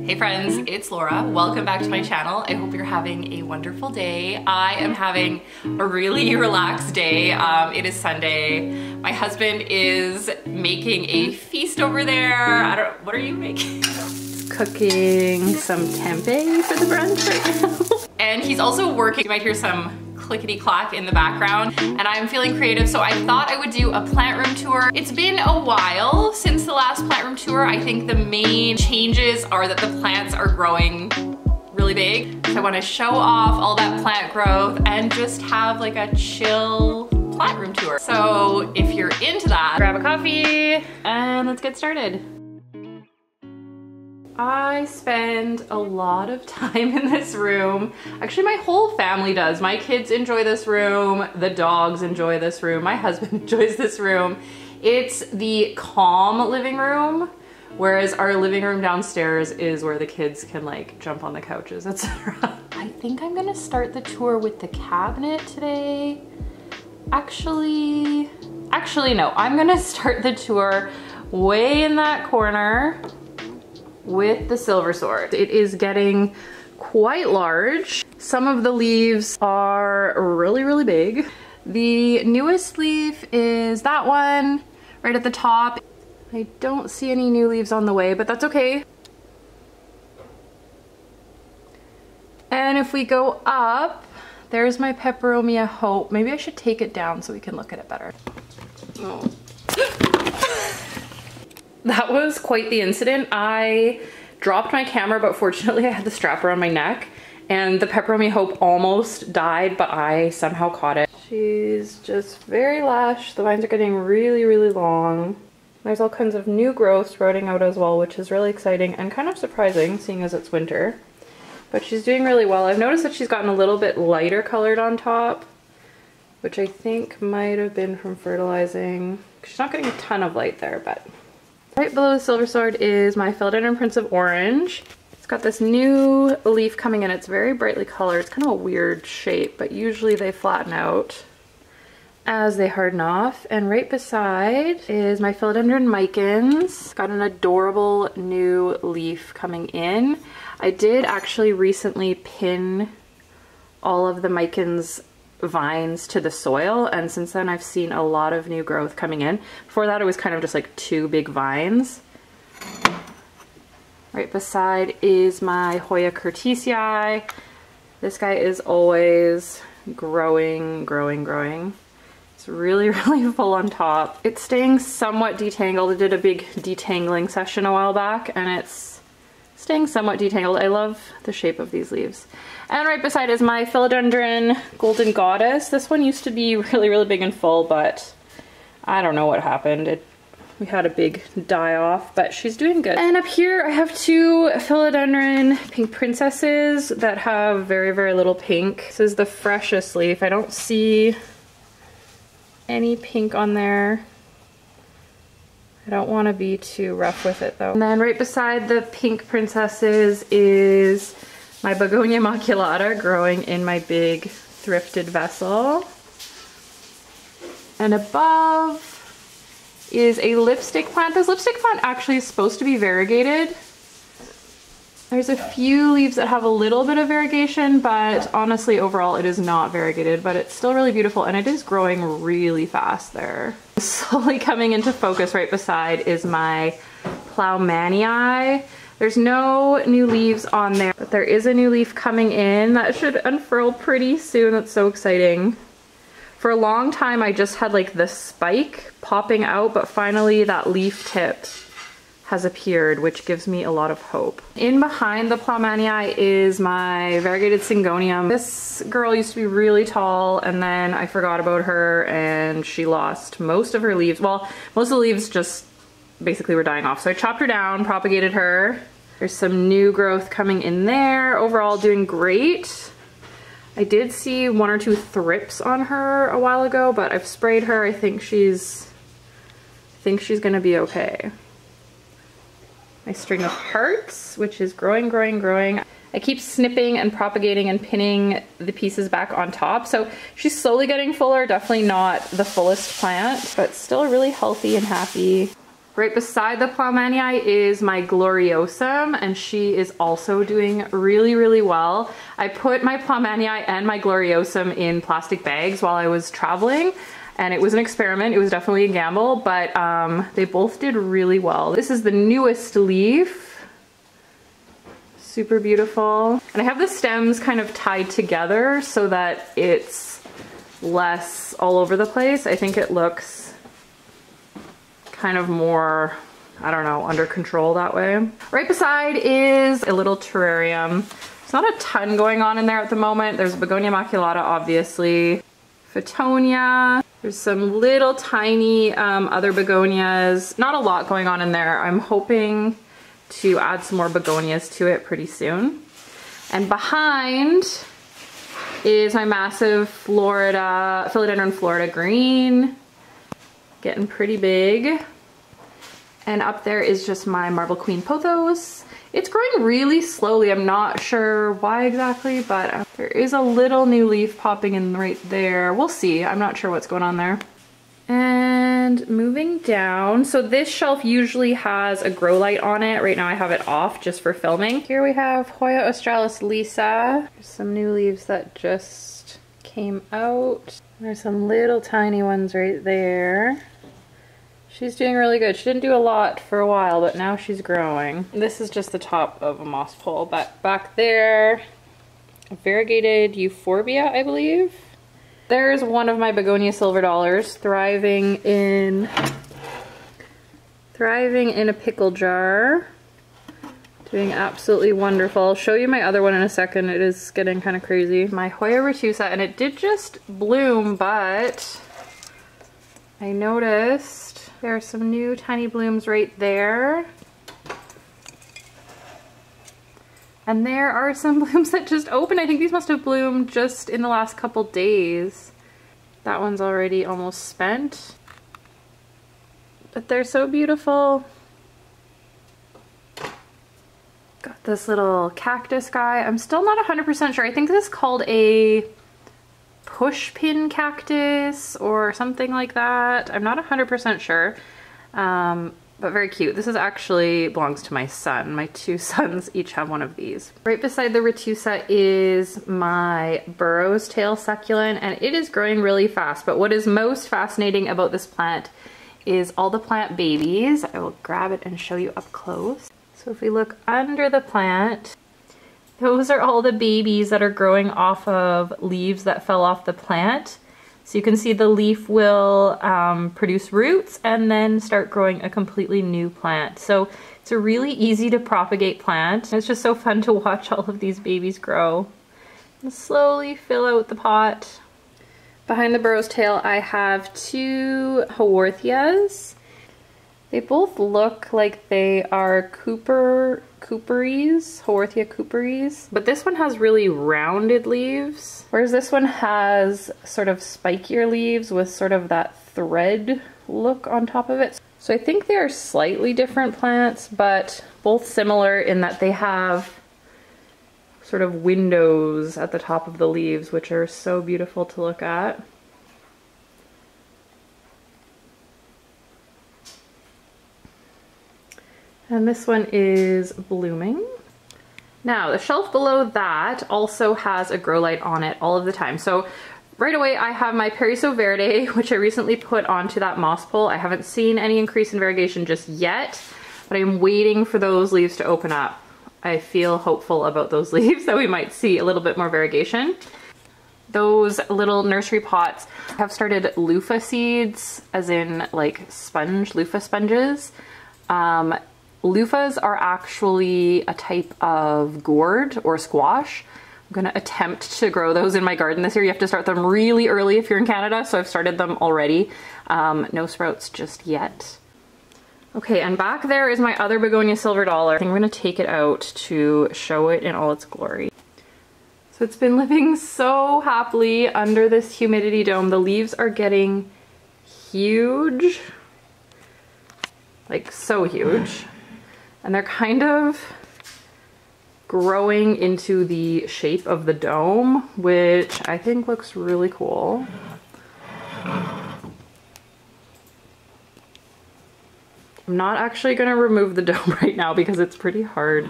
Hey friends, it's Laura. Welcome back to my channel. I hope you're having a wonderful day. I am having a really relaxed day. It is Sunday. My husband is making a feast over there. What are you making? Cooking some tempeh for the brunch right now. And he's also working. You might hear some clickety clack in the background, and I'm feeling creative, so I thought I would do a plant room tour. It's been a while since the last plant room tour. I think the main changes are that the plants are growing really big. So I want to show off all that plant growth and just have like a chill plant room tour. So if you're into that, grab a coffee and let's get started. I spend a lot of time in this room. Actually, my whole family does. My kids enjoy this room. The dogs enjoy this room. My husband enjoys this room. It's the calm living room, whereas our living room downstairs is where the kids can like jump on the couches, etc. I think I'm gonna start the tour with the cabinet today. Actually no. I'm gonna start the tour way in that corner with the silver sword. It is getting quite large. Some of the leaves are really, really big. The newest leaf is that one right at the top. I don't see any new leaves on the way, but that's okay. And if we go up, there's my Peperomia Hope. Maybe I should take it down so we can look at it better. Oh. That was quite the incident. I dropped my camera, but fortunately I had the strap around my neck and the Peperomia Hope almost died, but I somehow caught it. She's just very lush. The vines are getting really, really long. There's all kinds of new growth sprouting out as well, which is really exciting and kind of surprising seeing as it's winter. But she's doing really well. I've noticed that she's gotten a little bit lighter colored on top, which I think might have been from fertilizing. She's not getting a ton of light there, but right below the silver sword is my Philodendron Prince of Orange. It's got this new leaf coming in. It's very brightly colored. It's kind of a weird shape, but usually they flatten out as they harden off. And right beside is my Philodendron Micans. It's got an adorable new leaf coming in. I did actually recently pin all of the Micans vines to the soil, and since then I've seen a lot of new growth coming in. Before that it was kind of just like two big vines. Right beside is my Hoya curtisii. This guy is always growing. It's really, really full on top. It's staying somewhat detangled. I did a big detangling session a while back and it's staying somewhat detangled. I love the shape of these leaves. And right beside is my Philodendron Golden Goddess. This one used to be really, really big and full, but I don't know what happened. We had a big die off, but she's doing good. And up here I have two Philodendron Pink Princesses that have very, very little pink. This is the freshest leaf. I don't see any pink on there. I don't want to be too rough with it though. And then right beside the Pink Princesses is my Begonia Maculata growing in my big thrifted vessel. And above is a lipstick plant. This lipstick plant actually is supposed to be variegated. There's a few leaves that have a little bit of variegation, but honestly overall it is not variegated, but it's still really beautiful and it is growing really fast there. Slowly coming into focus right beside is my Plowmanii. There's no new leaves on there, but there is a new leaf coming in that should unfurl pretty soon. That's so exciting. For a long time I just had like the spike popping out, but finally that leaf tip has appeared, which gives me a lot of hope. In behind the Plowmanii is my variegated Syngonium. This girl used to be really tall and then I forgot about her and she lost most of her leaves. Well, most of the leaves just basically were dying off. So I chopped her down, propagated her. There's some new growth coming in there. Overall doing great. I did see one or two thrips on her a while ago, but I've sprayed her. I think she's gonna be okay. My string of hearts, which is growing. I keep snipping and propagating and pinning the pieces back on top. So she's slowly getting fuller, definitely not the fullest plant, but still really healthy and happy. Right beside the Plowmanii is my Gloriosum, and she is also doing really, really well. I put my Plowmanii and my Gloriosum in plastic bags while I was traveling, and it was an experiment. It was definitely a gamble, but they both did really well. This is the newest leaf. Super beautiful. And I have the stems kind of tied together so that it's less all over the place. I think it looks kind of more, I don't know, under control that way. Right beside is a little terrarium. There's not a ton going on in there at the moment. There's Begonia Maculata, obviously. Photonia. There's some little tiny other begonias. Not a lot going on in there. I'm hoping to add some more begonias to it pretty soon. And behind is my massive Philodendron Florida green. Getting pretty big. And up there is just my Marble Queen Pothos. It's growing really slowly. I'm not sure why exactly, but there is a little new leaf popping in right there. We'll see. I'm not sure what's going on there. And moving down, so this shelf usually has a grow light on it. Right now I have it off just for filming. Here we have Hoya australis Lisa. There's some new leaves that just came out. There's some little tiny ones right there. She's doing really good. She didn't do a lot for a while, but now she's growing. This is just the top of a moss pole, but back there, a variegated euphorbia, I believe. There's one of my begonia silver dollars thriving in a pickle jar. Doing absolutely wonderful. I'll show you my other one in a second. It is getting kind of crazy. My Hoya retusa, and it did just bloom, but I noticed there are some new tiny blooms right there. And there are some blooms that just opened. I think these must have bloomed just in the last couple days. That one's already almost spent. But they're so beautiful. Got this little cactus guy. I'm still not 100% sure. I think this is called a pushpin cactus or something like that. I'm not 100% sure, but very cute. This is actually belongs to my son. My two sons each have one of these. Right beside the retusa is my Burro's tail succulent, and it is growing really fast. But what is most fascinating about this plant is all the plant babies. I will grab it and show you up close. So if we look under the plant, those are all the babies that are growing off of leaves that fell off the plant. So you can see the leaf will produce roots and then start growing a completely new plant. So it's a really easy to propagate plant. It's just so fun to watch all of these babies grow and slowly fill out the pot. Behind the Burro's tail, I have two Haworthias. They both look like they are Haworthia Cooperies, but this one has really rounded leaves, whereas this one has sort of spikier leaves with sort of that thread look on top of it. So I think they are slightly different plants, but both similar in that they have sort of windows at the top of the leaves, which are so beautiful to look at. And this one is blooming. Now, the shelf below that also has a grow light on it all of the time. So right away I have my Paraiso Verde, which I recently put onto that moss pole. I haven't seen any increase in variegation just yet, but I'm waiting for those leaves to open up. I feel hopeful about those leaves that we might see a little bit more variegation. Those little nursery pots have started loofah seeds, as in like loofah sponges. Loofahs are actually a type of gourd or squash. I'm gonna attempt to grow those in my garden this year. You have to start them really early if you're in Canada, so I've started them already. No sprouts just yet. Okay, and back there is my other Begonia Silver Dollar. I think I'm gonna take it out to show it in all its glory. So it's been living so happily under this humidity dome. The leaves are getting huge, like so huge. And they're kind of growing into the shape of the dome, which I think looks really cool. I'm not actually gonna remove the dome right now because it's pretty hard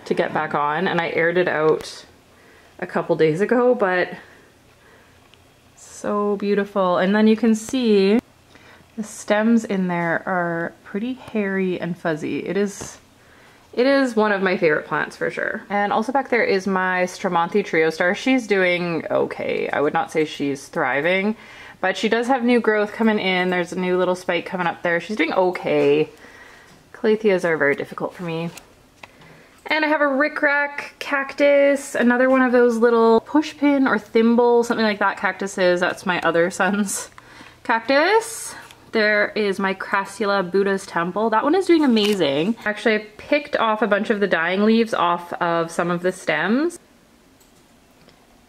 to get back on, and I aired it out a couple days ago, but so beautiful. And then you can see the stems in there are pretty hairy and fuzzy. It is one of my favorite plants for sure. And also back there is my Stramanthe Trio Star. She's doing okay. I would not say she's thriving, but she does have new growth coming in. There's a new little spike coming up there. She's doing okay. Calatheas are very difficult for me. And I have a rickrack cactus, another one of those little pushpin or thimble, something like that cactuses. That's my other son's cactus. There is my Crassula Buddha's Temple. That one is doing amazing. Actually, I picked off a bunch of the dying leaves off of some of the stems.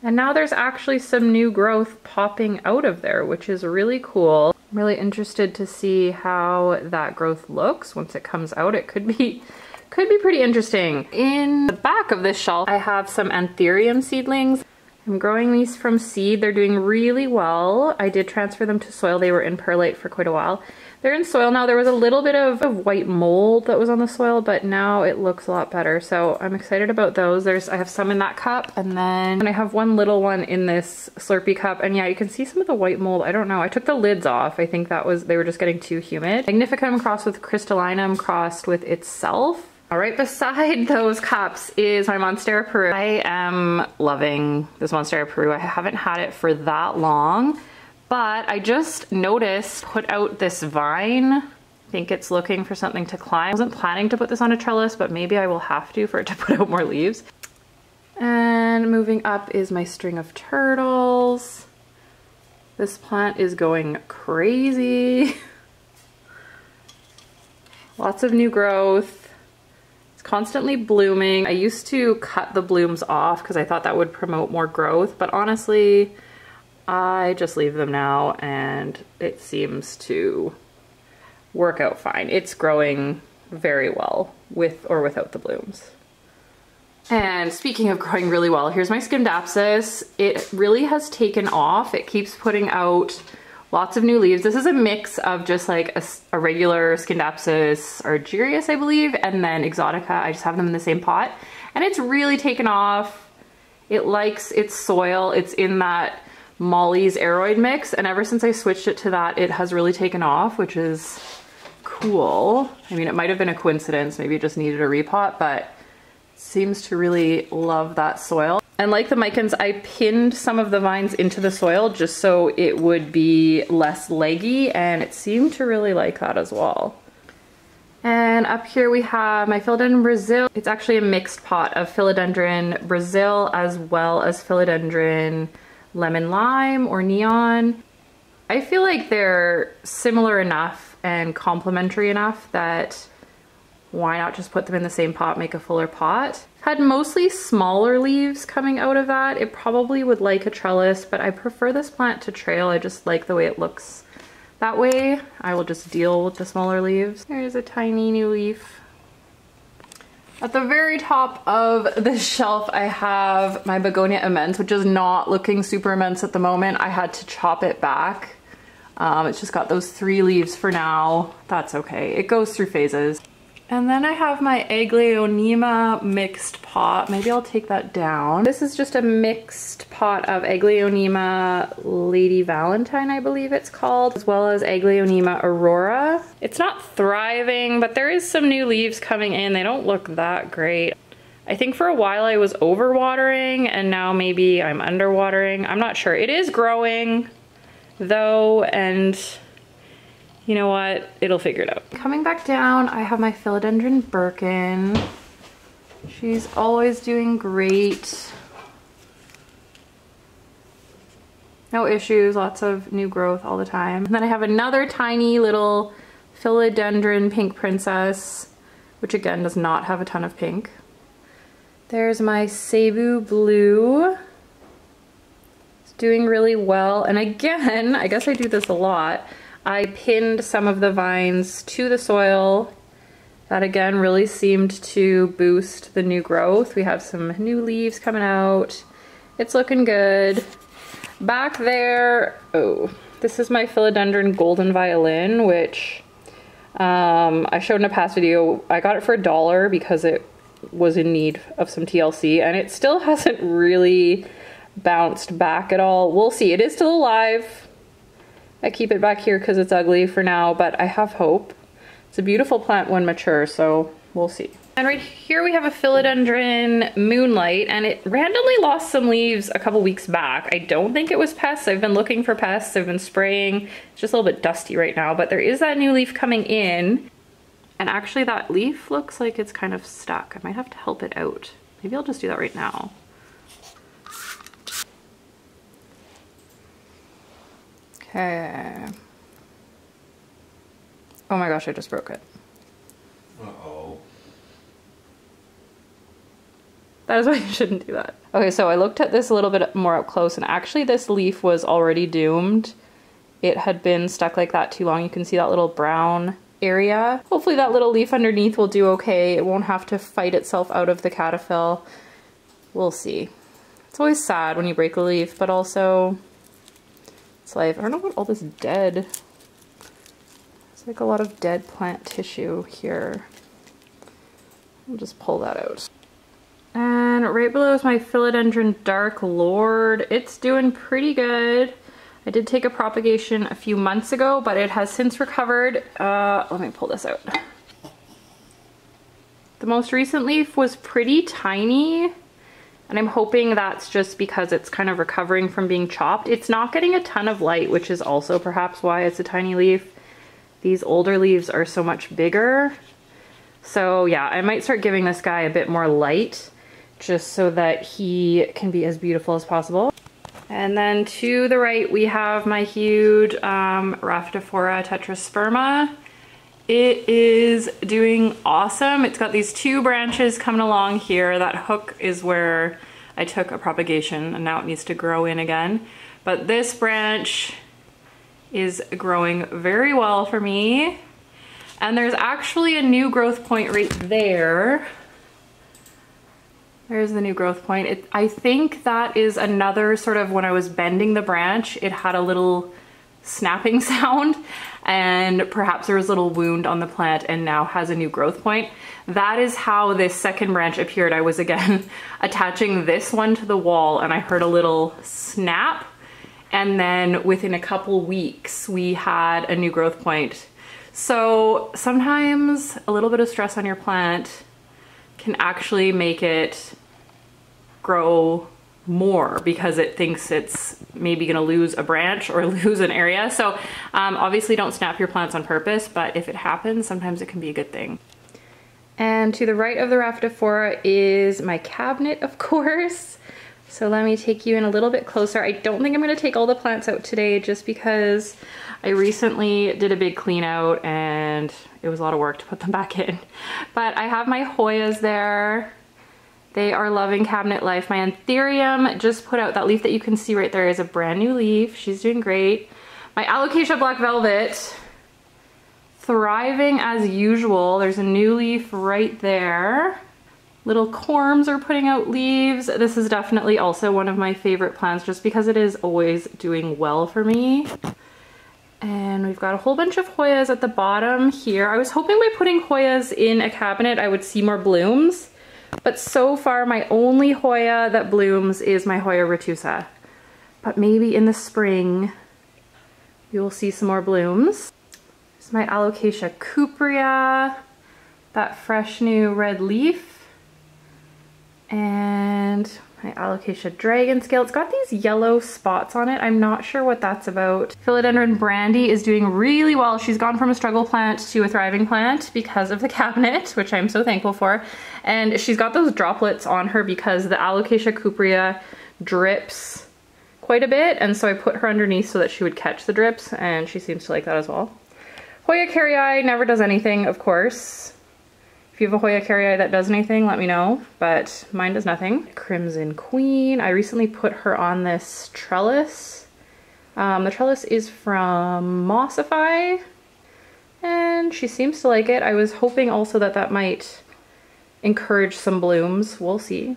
And now there's actually some new growth popping out of there, which is really cool. I'm really interested to see how that growth looks once it comes out. It could be pretty interesting. In the back of this shelf, I have some Anthurium seedlings. I'm growing these from seed. They're doing really well. I did transfer them to soil. They were in perlite for quite a while. They're in soil now. There was a little bit of white mold that was on the soil, but now it looks a lot better. So I'm excited about those. I have some in that cup, and then I have one little one in this Slurpee cup. And yeah, you can see some of the white mold. I don't know. I took the lids off. I think they were just getting too humid. Magnificum crossed with crystallinum crossed with itself. Right beside those cups is my Monstera Peru. I am loving this Monstera Peru. I haven't had it for that long, but I just noticed put out this vine. I think it's looking for something to climb. I wasn't planning to put this on a trellis, but maybe I will have to for it to put out more leaves. And moving up is my string of turtles. This plant is going crazy. Lots of new growth. Constantly blooming. I used to cut the blooms off because I thought that would promote more growth, but honestly, I just leave them now and it seems to work out fine. It's growing very well with or without the blooms. And speaking of growing really well, here's my Scindapsus. It really has taken off. It keeps putting out lots of new leaves. This is a mix of just like a regular Scindapsus Argyraeus, I believe, and then Exotica. I just have them in the same pot. And it's really taken off. It likes its soil. It's in that Molly's Aeroid mix. And ever since I switched it to that, it has really taken off, which is cool. I mean, it might have been a coincidence. Maybe it just needed a repot, but it seems to really love that soil. And like the Micans, I pinned some of the vines into the soil just so it would be less leggy, and it seemed to really like that as well. And up here we have my Philodendron Brasil. It's actually a mixed pot of Philodendron Brasil as well as Philodendron Lemon Lime or Neon. I feel like they're similar enough and complementary enough that why not just put them in the same pot, make a fuller pot. Had mostly smaller leaves coming out of that. It probably would like a trellis, but I prefer this plant to trail. I just like the way it looks that way. I will just deal with the smaller leaves. There's a tiny new leaf. At the very top of the shelf, I have my Begonia Immense, which is not looking super immense at the moment. I had to chop it back. It's just got those 3 leaves for now. That's okay. It goes through phases. And then I have my Aglaonema mixed pot. Maybe I'll take that down. This is just a mixed pot of Aglaonema Lady Valentine, I believe it's called, as well as Aglaonema Aurora. It's not thriving, but there is some new leaves coming in. They don't look that great. I think for a while I was overwatering and now maybe I'm underwatering. I'm not sure. It is growing though, and you know what? It'll figure it out. Coming back down, I have my Philodendron Birkin. She's always doing great. No issues, lots of new growth all the time. And then I have another tiny little Philodendron Pink Princess, which again does not have a ton of pink. There's my Cebu Blue. It's doing really well. And again, I guess I do this a lot. I pinned some of the vines to the soil. That again really seemed to boost the new growth. We have some new leaves coming out. It's looking good. Back there, oh, this is my Philodendron Golden Violin, which I showed in a past video, I got it for $1 because it was in need of some TLC, and it still hasn't really bounced back at all. We'll see. It is still alive. I keep it back here because it's ugly for now, but I have hope. It's a beautiful plant when mature, so we'll see. And right here we have a Philodendron Moonlight, and it randomly lost some leaves a couple weeks back. I don't think it was pests. I've been looking for pests. I've been spraying. It's just a little bit dusty right now, but there is that new leaf coming in. And actually that leaf looks like it's kind of stuck. I might have to help it out. Maybe I'll just do that right now. Okay. Oh my gosh, I just broke it. Uh-oh. That is why you shouldn't do that. Okay, so I looked at this a little bit more up close, and actually this leaf was already doomed. It had been stuck like that too long. You can see that little brown area. Hopefully that little leaf underneath will do okay. It won't have to fight itself out of the cataphyll. We'll see. It's always sad when you break a leaf, but also it's life. I don't know what all this dead. It's like a lot of dead plant tissue here. I'll just pull that out. And right below is my Philodendron Dark Lord. It's doing pretty good. I did take a propagation a few months ago, but it has since recovered. Let me pull this out. The most recent leaf was pretty tiny, and I'm hoping that's just because it's kind of recovering from being chopped. It's not getting a ton of light, which is also perhaps why it's a tiny leaf. These older leaves are so much bigger. So yeah, I might start giving this guy a bit more light, just so that he can be as beautiful as possible. And then to the right, we have my huge Rhaphidophora tetrasperma. It is doing awesome. It's got these 2 branches coming along here. That hook is where I took a propagation, and now it needs to grow in again. But this branch is growing very well for me. And there's actually a new growth point right there. There's the new growth point. I think that is another sort of, when I was bending the branch, it had a little snapping sound, and perhaps there was a little wound on the plant and now has a new growth point. That is how this second branch appeared. I was again attaching this one to the wall, and I heard a little snap, and then within a couple weeks we had a new growth point. So sometimes a little bit of stress on your plant can actually make it grow more because it thinks it's maybe gonna lose a branch or lose an area. So obviously don't snap your plants on purpose, but if it happens, sometimes it can be a good thing. And to the right of the Rhaphidophora is my cabinet, of course. So let me take you in a little bit closer. I don't think I'm gonna take all the plants out today just because I recently did a big clean out and it was a lot of work to put them back in. But I have my Hoyas there. They are loving cabinet life. My Anthurium just put out, that leaf that you can see right there is a brand new leaf. She's doing great. My Alocasia Black Velvet, thriving as usual. There's a new leaf right there. Little corms are putting out leaves. This is definitely also one of my favorite plants just because it is always doing well for me. And we've got a whole bunch of Hoyas at the bottom here. I was hoping by putting Hoyas in a cabinet I would see more blooms, but so far my only Hoya that blooms is my Hoya retusa. But maybe in the spring you will see some more blooms. This is my Alocasia cuprea, that fresh new red leaf. And my Alocasia dragon scale. It's got these yellow spots on it. I'm not sure what that's about. Philodendron Brandy is doing really well. She's gone from a struggle plant to a thriving plant because of the cabinet, which I'm so thankful for. And she's got those droplets on her because the Alocasia cuprea drips quite a bit. And so I put her underneath so that she would catch the drips, and she seems to like that as well. Hoya carrii never does anything, of course. If you have a Hoya carrii that does anything, let me know, but mine does nothing. Crimson Queen, I recently put her on this trellis. The trellis is from Mossify, and she seems to like it. I was hoping also that that might encourage some blooms. We'll see.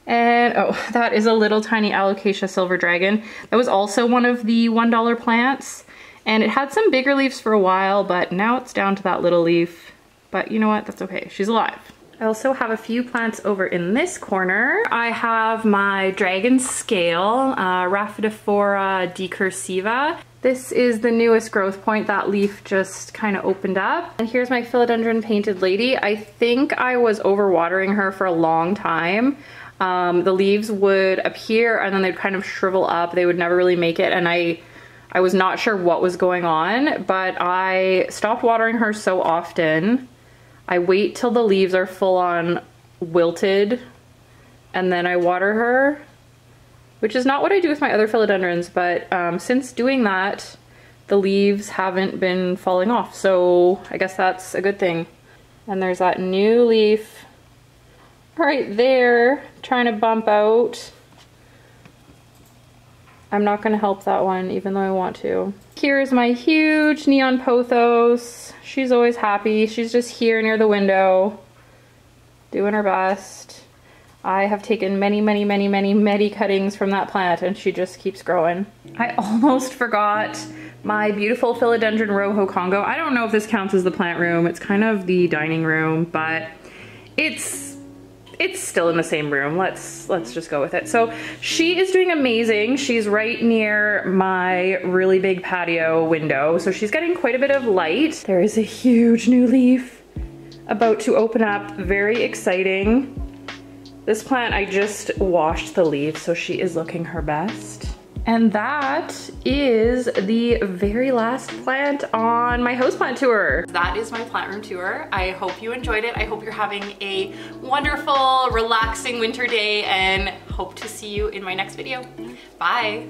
And oh, that is a little tiny Alocasia Silver Dragon. That was also one of the $1 plants. And it had some bigger leaves for a while, but now it's down to that little leaf. But you know what, that's okay, she's alive. I also have a few plants over in this corner. I have my dragon scale, Rhaphidophora decursiva. This is the newest growth point. That leaf just kind of opened up. And here's my Philodendron painted lady. I think I was overwatering her for a long time. The leaves would appear and then they'd kind of shrivel up. They would never really make it, and I was not sure what was going on, but I stopped watering her so often. I wait till the leaves are full on wilted and then I water her, which is not what I do with my other philodendrons, but since doing that, the leaves haven't been falling off, so I guess that's a good thing. And there's that new leaf right there trying to bump out. I'm not gonna help that one even though I want to. Here's my huge neon pothos. She's always happy. She's just here near the window doing her best. I have taken many cuttings from that plant and she just keeps growing. I almost forgot my beautiful Philodendron Rojo Congo. I don't know if this counts as the plant room. It's kind of the dining room, but it's still in the same room. Let's just go with it. So she is doing amazing. She's right near my really big patio window, so she's getting quite a bit of light. There is a huge new leaf about to open up. Very exciting. This plant, I just washed the leaves, so she is looking her best. And that is the very last plant on my houseplant tour. That is my plant room tour. I hope you enjoyed it. I hope you're having a wonderful, relaxing winter day and hope to see you in my next video. Bye.